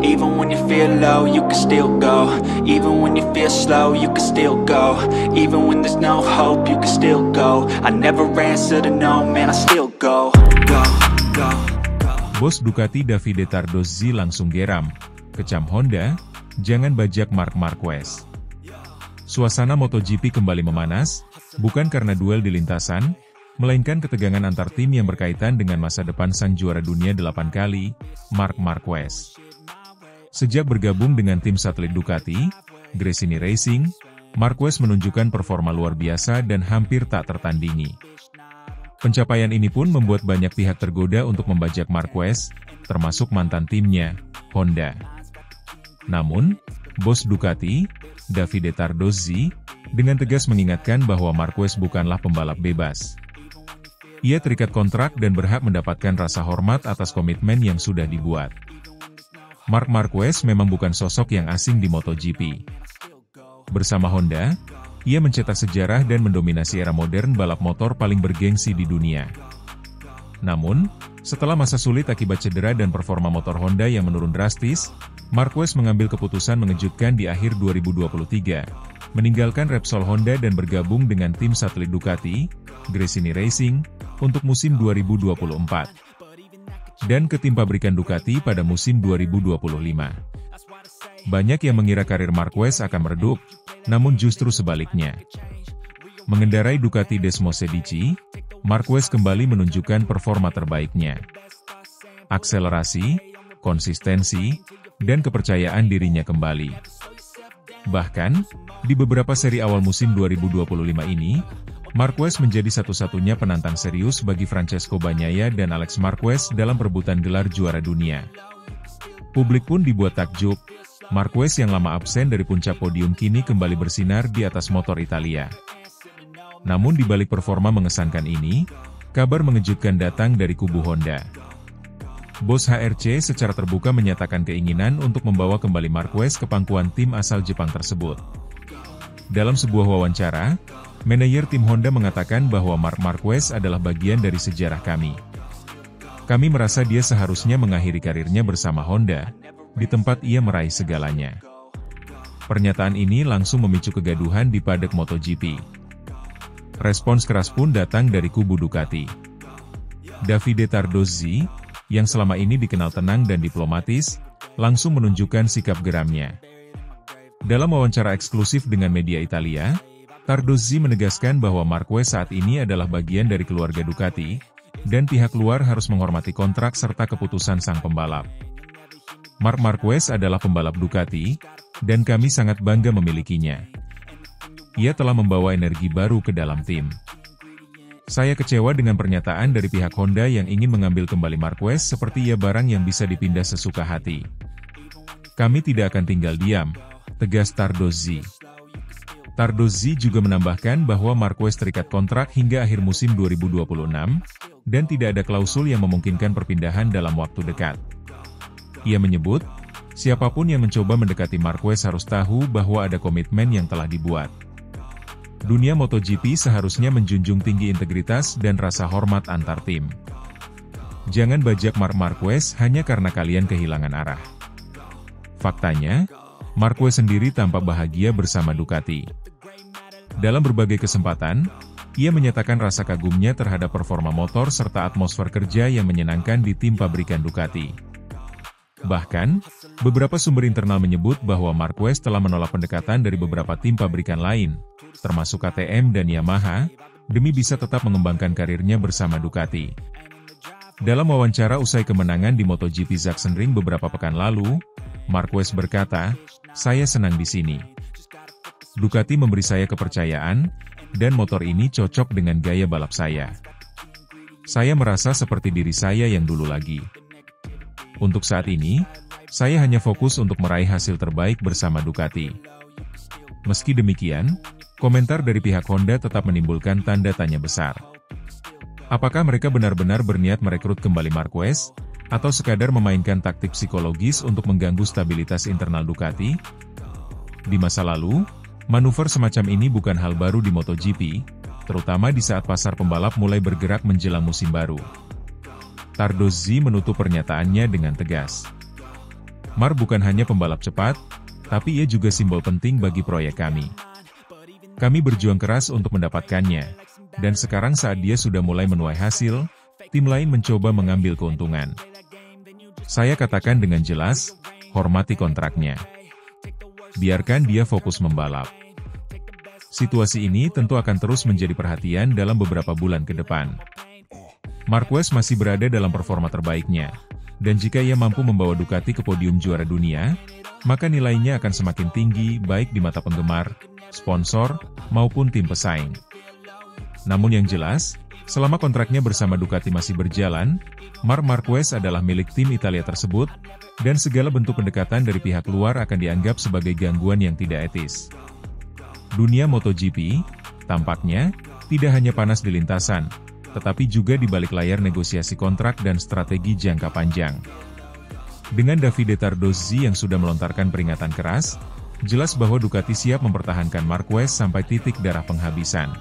Even when you feel low, you can still go. Even when you feel slow, you can still go. Even when there's no hope, you can still go. I never answer to no, man, I still go. Go, go, go. Bos Ducati Davide Tardozzi langsung geram. Kecam Honda, jangan bajak Marc Marquez. Suasana MotoGP kembali memanas, bukan karena duel di lintasan, melainkan ketegangan antar tim yang berkaitan dengan masa depan sang juara dunia 8 kali, Marc Marquez. Sejak bergabung dengan tim satelit Ducati, Gresini Racing, Marquez menunjukkan performa luar biasa dan hampir tak tertandingi. Pencapaian ini pun membuat banyak pihak tergoda untuk membajak Marquez, termasuk mantan timnya, Honda. Namun, bos Ducati, Davide Tardozzi, dengan tegas mengingatkan bahwa Marquez bukanlah pembalap bebas. Ia terikat kontrak dan berhak mendapatkan rasa hormat atas komitmen yang sudah dibuat. Marc Marquez memang bukan sosok yang asing di MotoGP. Bersama Honda, ia mencetak sejarah dan mendominasi era modern balap motor paling bergengsi di dunia. Namun, setelah masa sulit akibat cedera dan performa motor Honda yang menurun drastis, Marquez mengambil keputusan mengejutkan di akhir 2023, meninggalkan Repsol Honda dan bergabung dengan tim satelit Ducati, Gresini Racing, untuk musim 2024. Dan ke tim pabrikan Ducati pada musim 2025. Banyak yang mengira karir Marquez akan meredup, namun justru sebaliknya. Mengendarai Ducati Desmosedici, Marquez kembali menunjukkan performa terbaiknya. Akselerasi, konsistensi, dan kepercayaan dirinya kembali. Bahkan, di beberapa seri awal musim 2025 ini, Marquez menjadi satu-satunya penantang serius bagi Francesco Bagnaia dan Alex Marquez dalam perebutan gelar juara dunia. Publik pun dibuat takjub, Marquez yang lama absen dari puncak podium kini kembali bersinar di atas motor Italia. Namun di balik performa mengesankan ini, kabar mengejutkan datang dari kubu Honda. Bos HRC secara terbuka menyatakan keinginan untuk membawa kembali Marquez ke pangkuan tim asal Jepang tersebut. Dalam sebuah wawancara, manajer tim Honda mengatakan bahwa Marc Marquez adalah bagian dari sejarah kami. Kami merasa dia seharusnya mengakhiri karirnya bersama Honda, di tempat ia meraih segalanya. Pernyataan ini langsung memicu kegaduhan di paddock MotoGP. Respons keras pun datang dari kubu Ducati. Davide Tardozzi, yang selama ini dikenal tenang dan diplomatis, langsung menunjukkan sikap geramnya. Dalam wawancara eksklusif dengan media Italia, Tardozzi menegaskan bahwa Marquez saat ini adalah bagian dari keluarga Ducati, dan pihak luar harus menghormati kontrak serta keputusan sang pembalap. Marc Marquez adalah pembalap Ducati, dan kami sangat bangga memilikinya. Ia telah membawa energi baru ke dalam tim. Saya kecewa dengan pernyataan dari pihak Honda yang ingin mengambil kembali Marquez seperti ia barang yang bisa dipindah sesuka hati. Kami tidak akan tinggal diam, tegas Tardozzi. Tardozzi juga menambahkan bahwa Marquez terikat kontrak hingga akhir musim 2026, dan tidak ada klausul yang memungkinkan perpindahan dalam waktu dekat. Ia menyebut, siapapun yang mencoba mendekati Marquez harus tahu bahwa ada komitmen yang telah dibuat. Dunia MotoGP seharusnya menjunjung tinggi integritas dan rasa hormat antar tim. Jangan bajak Marc Marquez hanya karena kalian kehilangan arah. Faktanya, Marquez sendiri tampak bahagia bersama Ducati. Dalam berbagai kesempatan, ia menyatakan rasa kagumnya terhadap performa motor serta atmosfer kerja yang menyenangkan di tim pabrikan Ducati. Bahkan, beberapa sumber internal menyebut bahwa Marquez telah menolak pendekatan dari beberapa tim pabrikan lain, termasuk KTM dan Yamaha, demi bisa tetap mengembangkan karirnya bersama Ducati. Dalam wawancara usai kemenangan di MotoGP Sachsenring beberapa pekan lalu, Marquez berkata, "Saya senang di sini. Ducati memberi saya kepercayaan, dan motor ini cocok dengan gaya balap saya. Saya merasa seperti diri saya yang dulu lagi. Untuk saat ini, saya hanya fokus untuk meraih hasil terbaik bersama Ducati." Meski demikian, komentar dari pihak Honda tetap menimbulkan tanda tanya besar. Apakah mereka benar-benar berniat merekrut kembali Marquez, atau sekadar memainkan taktik psikologis untuk mengganggu stabilitas internal Ducati? Di masa lalu, manuver semacam ini bukan hal baru di MotoGP, terutama di saat pasar pembalap mulai bergerak menjelang musim baru. Tardozzi menutup pernyataannya dengan tegas. Marc bukan hanya pembalap cepat, tapi ia juga simbol penting bagi proyek kami. Kami berjuang keras untuk mendapatkannya, dan sekarang saat dia sudah mulai menuai hasil, tim lain mencoba mengambil keuntungan. Saya katakan dengan jelas, hormati kontraknya. Biarkan dia fokus membalap. Situasi ini tentu akan terus menjadi perhatian dalam beberapa bulan ke depan. Marquez masih berada dalam performa terbaiknya, dan jika ia mampu membawa Ducati ke podium juara dunia, maka nilainya akan semakin tinggi baik di mata penggemar, sponsor, maupun tim pesaing. Namun yang jelas, selama kontraknya bersama Ducati masih berjalan, Marc Marquez adalah milik tim Italia tersebut, dan segala bentuk pendekatan dari pihak luar akan dianggap sebagai gangguan yang tidak etis. Dunia MotoGP, tampaknya, tidak hanya panas di lintasan, tetapi juga di balik layar negosiasi kontrak dan strategi jangka panjang. Dengan Davide Tardozzi yang sudah melontarkan peringatan keras, jelas bahwa Ducati siap mempertahankan Marquez sampai titik darah penghabisan.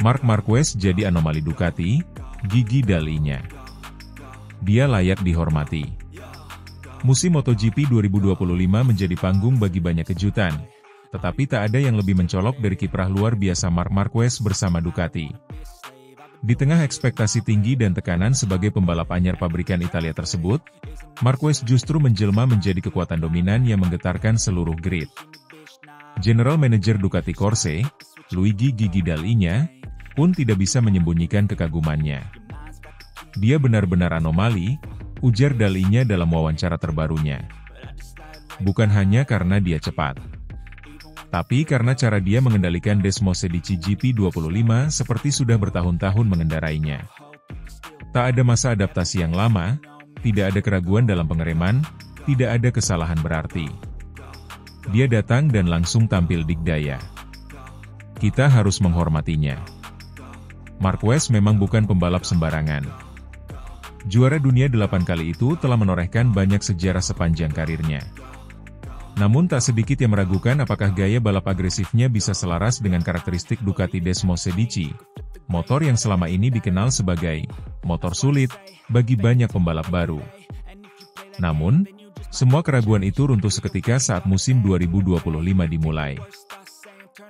Marc Marquez jadi anomali Ducati, gigi Dalinya. Dia layak dihormati. Musim MotoGP 2025 menjadi panggung bagi banyak kejutan, tetapi tak ada yang lebih mencolok dari kiprah luar biasa Marc Marquez bersama Ducati. Di tengah ekspektasi tinggi dan tekanan sebagai pembalap anyar pabrikan Italia tersebut, Marquez justru menjelma menjadi kekuatan dominan yang menggetarkan seluruh grid. General Manager Ducati Corse, Luigi Gigi Dalinya, pun tidak bisa menyembunyikan kekagumannya. Dia benar-benar anomali, ujar Dalinya dalam wawancara terbarunya. Bukan hanya karena dia cepat, tapi karena cara dia mengendalikan Desmosedici GP25 seperti sudah bertahun-tahun mengendarainya. Tak ada masa adaptasi yang lama, tidak ada keraguan dalam pengereman, tidak ada kesalahan berarti. Dia datang dan langsung tampil dikdaya. Kita harus menghormatinya. Marquez memang bukan pembalap sembarangan. Juara dunia 8 kali itu telah menorehkan banyak sejarah sepanjang karirnya. Namun tak sedikit yang meragukan apakah gaya balap agresifnya bisa selaras dengan karakteristik Ducati Desmosedici, motor yang selama ini dikenal sebagai motor sulit bagi banyak pembalap baru. Namun, semua keraguan itu runtuh seketika saat musim 2025 dimulai.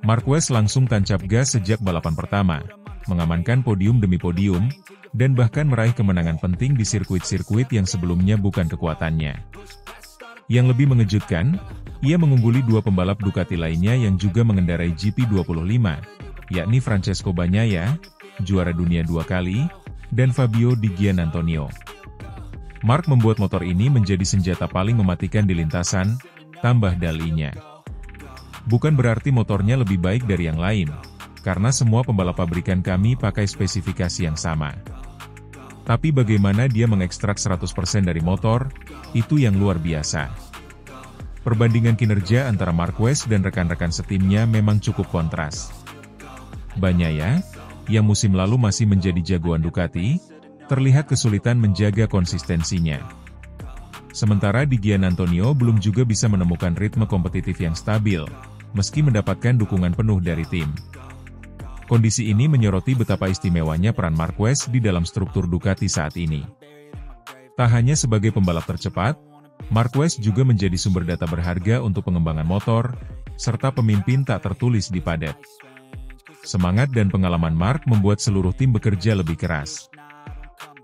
Marquez langsung tancap gas sejak balapan pertama, mengamankan podium demi podium, dan bahkan meraih kemenangan penting di sirkuit-sirkuit yang sebelumnya bukan kekuatannya. Yang lebih mengejutkan, ia mengungguli dua pembalap Ducati lainnya yang juga mengendarai GP25, yakni Francesco Bagnaia, juara dunia 2 kali, dan Fabio Di Giannantonio. Marc membuat motor ini menjadi senjata paling mematikan di lintasan, tambah Dalinya. Bukan berarti motornya lebih baik dari yang lain, karena semua pembalap pabrikan kami pakai spesifikasi yang sama. Tapi bagaimana dia mengekstrak 100% dari motor, itu yang luar biasa. Perbandingan kinerja antara Marquez dan rekan-rekan setimnya memang cukup kontras. Bagnaia, yang musim lalu masih menjadi jagoan Ducati, terlihat kesulitan menjaga konsistensinya. Sementara Di Giannantonio belum juga bisa menemukan ritme kompetitif yang stabil, meski mendapatkan dukungan penuh dari tim. Kondisi ini menyoroti betapa istimewanya peran Marquez di dalam struktur Ducati saat ini. Tak hanya sebagai pembalap tercepat, Marquez juga menjadi sumber data berharga untuk pengembangan motor, serta pemimpin tak tertulis di padet. Semangat dan pengalaman Marc membuat seluruh tim bekerja lebih keras.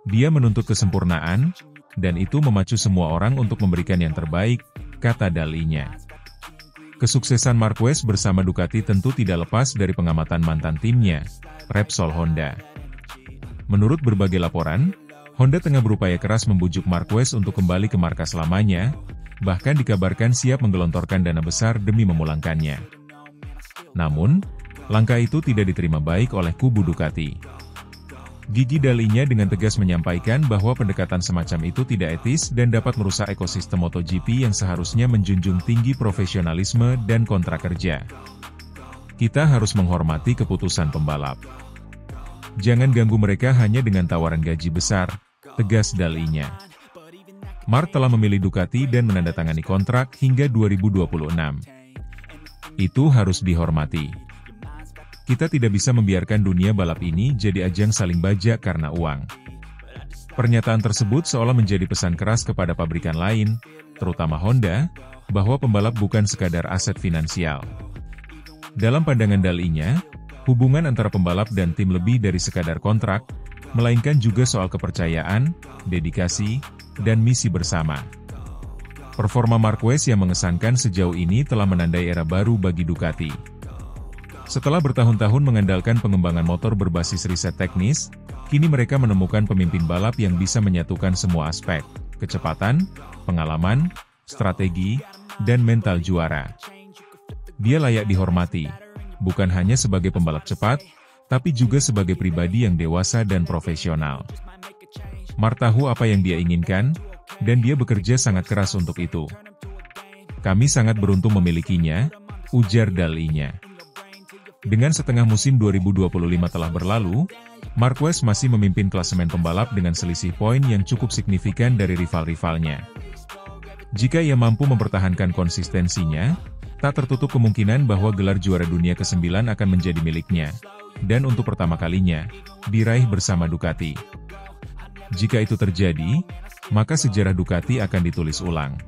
Dia menuntut kesempurnaan, dan itu memacu semua orang untuk memberikan yang terbaik, kata Dalinya. Kesuksesan Marquez bersama Ducati tentu tidak lepas dari pengamatan mantan timnya, Repsol Honda. Menurut berbagai laporan, Honda tengah berupaya keras membujuk Marquez untuk kembali ke markas lamanya, bahkan dikabarkan siap menggelontorkan dana besar demi memulangkannya. Namun, langkah itu tidak diterima baik oleh kubu Ducati. Gigi Dalinya dengan tegas menyampaikan bahwa pendekatan semacam itu tidak etis dan dapat merusak ekosistem MotoGP yang seharusnya menjunjung tinggi profesionalisme dan kontrak kerja. Kita harus menghormati keputusan pembalap. Jangan ganggu mereka hanya dengan tawaran gaji besar, tegas Dalinya. Marc telah memilih Ducati dan menandatangani kontrak hingga 2026. Itu harus dihormati. Kita tidak bisa membiarkan dunia balap ini jadi ajang saling bajak karena uang. Pernyataan tersebut seolah menjadi pesan keras kepada pabrikan lain, terutama Honda, bahwa pembalap bukan sekadar aset finansial. Dalam pandangan Dalinya, hubungan antara pembalap dan tim lebih dari sekadar kontrak, melainkan juga soal kepercayaan, dedikasi, dan misi bersama. Performa Marquez yang mengesankan sejauh ini telah menandai era baru bagi Ducati. Setelah bertahun-tahun mengandalkan pengembangan motor berbasis riset teknis, kini mereka menemukan pemimpin balap yang bisa menyatukan semua aspek, kecepatan, pengalaman, strategi, dan mental juara. Dia layak dihormati, bukan hanya sebagai pembalap cepat, tapi juga sebagai pribadi yang dewasa dan profesional. Mark tahu apa yang dia inginkan, dan dia bekerja sangat keras untuk itu. Kami sangat beruntung memilikinya, ujar Dalinya. Dengan setengah musim 2025 telah berlalu, Marquez masih memimpin klasemen pembalap dengan selisih poin yang cukup signifikan dari rival-rivalnya. Jika ia mampu mempertahankan konsistensinya, tak tertutup kemungkinan bahwa gelar juara dunia ke-9 akan menjadi miliknya, dan untuk pertama kalinya, diraih bersama Ducati. Jika itu terjadi, maka sejarah Ducati akan ditulis ulang.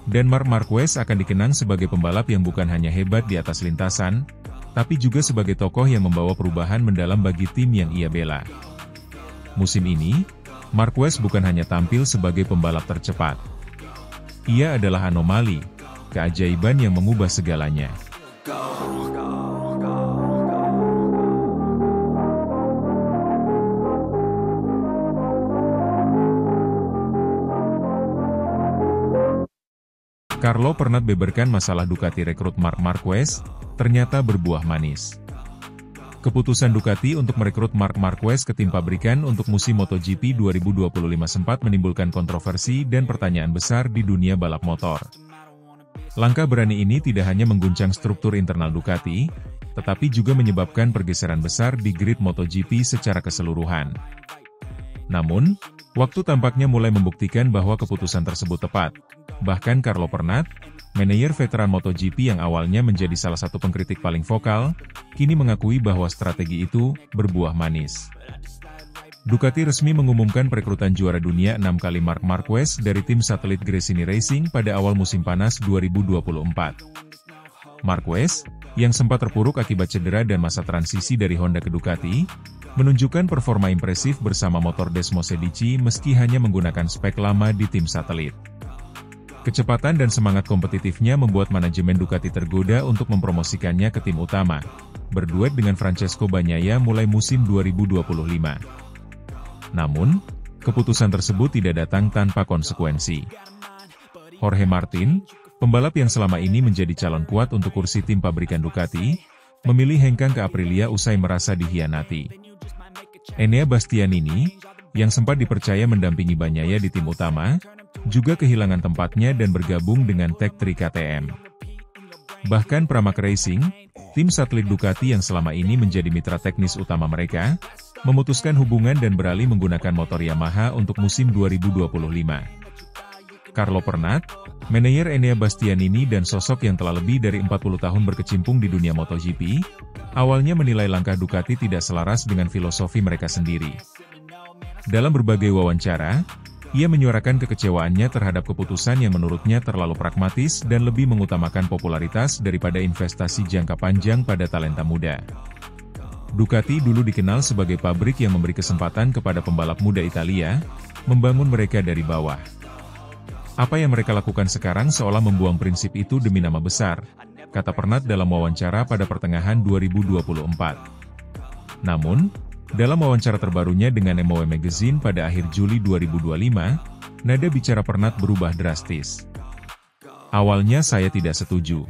Dan Marc Marquez akan dikenang sebagai pembalap yang bukan hanya hebat di atas lintasan, tapi juga sebagai tokoh yang membawa perubahan mendalam bagi tim yang ia bela. Musim ini, Marquez bukan hanya tampil sebagai pembalap tercepat. Ia adalah anomali, keajaiban yang mengubah segalanya. Carlo pernah beberkan masalah Ducati rekrut Marc Marquez, ternyata berbuah manis. Keputusan Ducati untuk merekrut Marc Marquez ke tim pabrikan untuk musim MotoGP 2025 sempat menimbulkan kontroversi dan pertanyaan besar di dunia balap motor. Langkah berani ini tidak hanya mengguncang struktur internal Ducati, tetapi juga menyebabkan pergeseran besar di grid MotoGP secara keseluruhan. Namun, waktu tampaknya mulai membuktikan bahwa keputusan tersebut tepat. Bahkan Carlo Pernat, manajer veteran MotoGP yang awalnya menjadi salah satu pengkritik paling vokal, kini mengakui bahwa strategi itu berbuah manis. Ducati resmi mengumumkan perekrutan juara dunia 6 kali Marc Marquez dari tim satelit Gresini Racing pada awal musim panas 2024. Marquez, yang sempat terpuruk akibat cedera dan masa transisi dari Honda ke Ducati, menunjukkan performa impresif bersama motor Desmosedici meski hanya menggunakan spek lama di tim satelit. Kecepatan dan semangat kompetitifnya membuat manajemen Ducati tergoda untuk mempromosikannya ke tim utama, berduet dengan Francesco Bagnaia mulai musim 2025. Namun, keputusan tersebut tidak datang tanpa konsekuensi. Jorge Martin, pembalap yang selama ini menjadi calon kuat untuk kursi tim pabrikan Ducati, memilih hengkang ke Aprilia usai merasa dihianati. Enea Bastianini, yang sempat dipercaya mendampingi Bagnaia di tim utama, juga kehilangan tempatnya dan bergabung dengan Tech 3 KTM. Bahkan Pramac Racing, tim satelit Ducati yang selama ini menjadi mitra teknis utama mereka, memutuskan hubungan dan beralih menggunakan motor Yamaha untuk musim 2025. Carlo Pernat, manajer Enea Bastianini dan sosok yang telah lebih dari 40 tahun berkecimpung di dunia MotoGP, awalnya menilai langkah Ducati tidak selaras dengan filosofi mereka sendiri. Dalam berbagai wawancara, ia menyuarakan kekecewaannya terhadap keputusan yang menurutnya terlalu pragmatis dan lebih mengutamakan popularitas daripada investasi jangka panjang pada talenta muda. Ducati dulu dikenal sebagai pabrik yang memberi kesempatan kepada pembalap muda Italia, membangun mereka dari bawah. Apa yang mereka lakukan sekarang seolah membuang prinsip itu demi nama besar, kata Pernat dalam wawancara pada pertengahan 2024. Namun, dalam wawancara terbarunya dengan MOW Magazine pada akhir Juli 2025, nada bicara Pernat berubah drastis. Awalnya saya tidak setuju.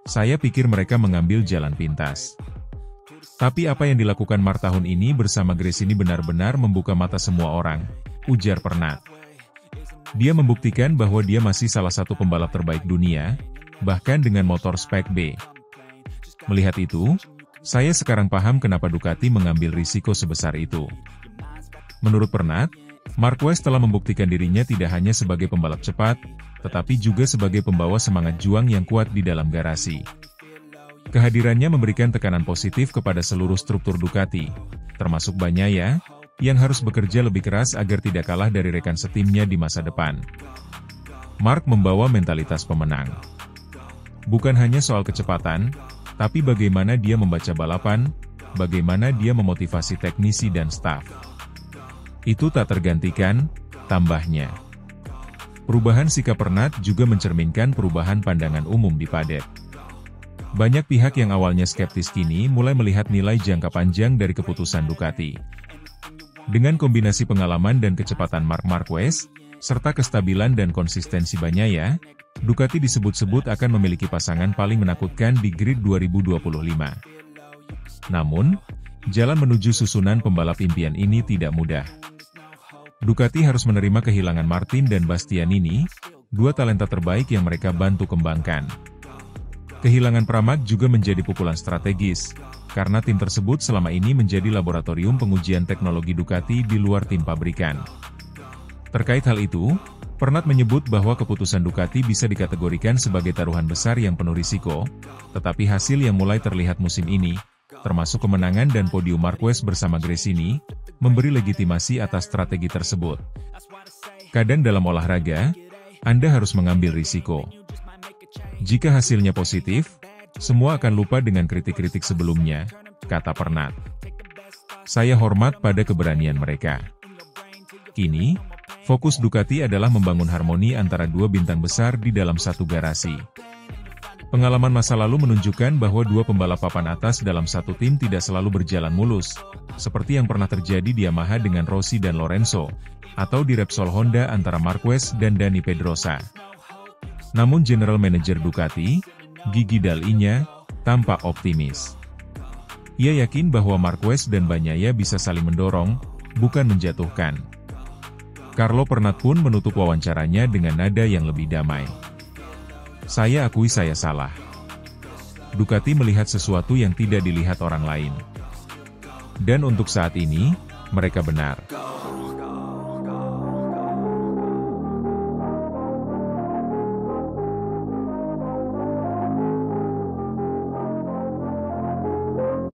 Saya pikir mereka mengambil jalan pintas. Tapi apa yang dilakukan Marc tahun ini bersama Gresini benar-benar membuka mata semua orang, ujar Pernat. Dia membuktikan bahwa dia masih salah satu pembalap terbaik dunia, bahkan dengan motor spek B. Melihat itu, saya sekarang paham kenapa Ducati mengambil risiko sebesar itu. Menurut Pernat, Marquez telah membuktikan dirinya tidak hanya sebagai pembalap cepat, tetapi juga sebagai pembawa semangat juang yang kuat di dalam garasi. Kehadirannya memberikan tekanan positif kepada seluruh struktur Ducati, termasuk Bagnaia, yang harus bekerja lebih keras agar tidak kalah dari rekan setimnya di masa depan. Marc membawa mentalitas pemenang. Bukan hanya soal kecepatan, tapi bagaimana dia membaca balapan, bagaimana dia memotivasi teknisi dan staf. Itu tak tergantikan, tambahnya. Perubahan sikap Pernat juga mencerminkan perubahan pandangan umum di paddock. Banyak pihak yang awalnya skeptis kini mulai melihat nilai jangka panjang dari keputusan Ducati. Dengan kombinasi pengalaman dan kecepatan Marc Marquez, serta kestabilan dan konsistensi Bagnaia, Ducati disebut-sebut akan memiliki pasangan paling menakutkan di grid 2025. Namun, jalan menuju susunan pembalap impian ini tidak mudah. Ducati harus menerima kehilangan Martin dan Bastianini, dua talenta terbaik yang mereka bantu kembangkan. Kehilangan Pramac juga menjadi pukulan strategis, karena tim tersebut selama ini menjadi laboratorium pengujian teknologi Ducati di luar tim pabrikan. Terkait hal itu, Pernat menyebut bahwa keputusan Ducati bisa dikategorikan sebagai taruhan besar yang penuh risiko, tetapi hasil yang mulai terlihat musim ini, termasuk kemenangan dan podium Marquez bersama Gresini, memberi legitimasi atas strategi tersebut. Kadang dalam olahraga, Anda harus mengambil risiko. Jika hasilnya positif, semua akan lupa dengan kritik-kritik sebelumnya, kata Pernat. Saya hormat pada keberanian mereka. Kini, fokus Ducati adalah membangun harmoni antara dua bintang besar di dalam satu garasi. Pengalaman masa lalu menunjukkan bahwa dua pembalap papan atas dalam satu tim tidak selalu berjalan mulus, seperti yang pernah terjadi di Yamaha dengan Rossi dan Lorenzo, atau di Repsol Honda antara Marquez dan Dani Pedrosa. Namun General Manager Ducati, Gigi Dall'Igna, tampak optimis. Ia yakin bahwa Marquez dan Bagnaia bisa saling mendorong, bukan menjatuhkan. Carlo Pernat pun menutup wawancaranya dengan nada yang lebih damai. Saya akui saya salah. Ducati melihat sesuatu yang tidak dilihat orang lain. Dan untuk saat ini, mereka benar.